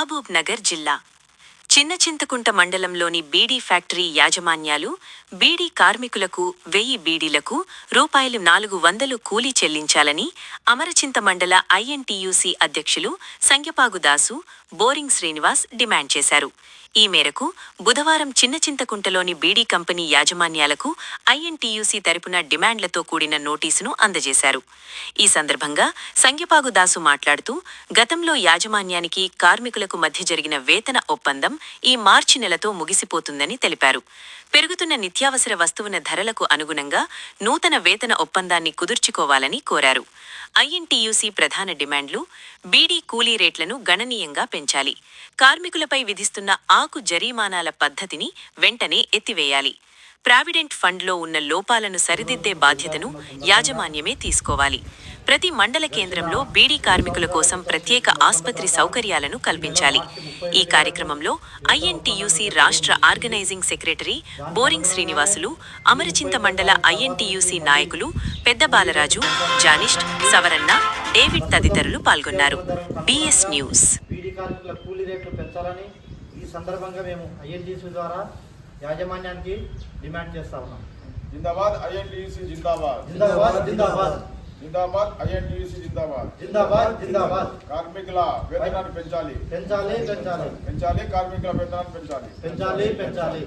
మహబూబ్ నగర్ జిల్లా చిన్నచింతకుంట మండలంలోని బీడీ ఫ్యాక్టరీ యాజమాన్యాలు బీడీ కార్మికులకు 1000 బీడీలకు రూపాయలు 400 కూలీ చెల్లించాలని అమరచింత మండల ఐఎన్టీయూసీ అధ్యక్షులు సంగపాగు దాసు, బోరింగ్ శ్రీనివాస్ డిమాండ్ చేశారు. ఈ మేరకు బుధవారం చిన్నచింతకుంటలోని బీడీ కంపెనీ యాజమాన్యాలకు ఐఎన్టీయూసీ తరపున డిమాండ్లతో కూడిన నోటీసును అందజేశారు. ఈ సందర్భంగా సంగపాగు దాసు మాట్లాడుతూ, గతంలో యాజమాన్యానికి కార్మికులకు మధ్య జరిగిన వేతన ఒప్పందం ఈ మార్చి నెలతో ముగిసిపోతుందని తెలిపారు. పెరుగుతున్న నిత్యావసర వస్తువుల ధరలకు అనుగుణంగా నూతన వేతన ఒప్పందాన్ని కుదుర్చుకోవాలని కోరారు. ఐఎన్టీయూసీ ప్రధాన డిమాండ్లు: బీడీ కూలీ రేట్లను గణనీయంగా పెంచాలి, కార్మికులపై విధిస్తున్న ఆకు జరీమానాల పద్ధతిని వెంటనే ఎత్తివేయాలి, ప్రావిడెంట్ ఫండ్లో ఉన్న లోపాలను సరిదిద్దే బాధ్యతను యాజమాన్యమే తీసుకోవాలి, ప్రతి మండల కేంద్రంలో బీడీ కార్మికుల కోసం ప్రత్యేక ఆస్పత్రి సౌకర్యాలను కల్పించాలి. ఈ కార్యక్రమంలో ఐఎన్టీయూసీ రాష్ట్ర ఆర్గనైజింగ్ సెక్రటరీ బోరింగ్ శ్రీనివాసులు, అమరచింత మండల ఐఎన్టీయూసీ నాయకులు పెద్ద బాలరాజు, జానిస్ట్, సవరన్న, డేవిడ్ తదితరులు పాల్గొన్నారు. BS news. ఈ సందర్భంగా మేము ఐఎన్టీయూసీ ద్వారా యాజమాన్యానికి డిమాండ్ చేస్తా ఉన్నాం. జిందాబాద్ ఐఎన్టీయూసీ జిందాబాద్. జిందాబాద్ జిందాబాద్. జిందాబాద్ ఐఎన్టీయూసీ జిందాబాద్. జిందాబాద్ జిందాబాద్. కార్మికుల వేతనాన్ని పెంచాలి. పెంచాలి పెంచాలి. పెంచాలి కార్మికుల వేతనాన్ని పెంచాలి. పెంచాలి పెంచాలి.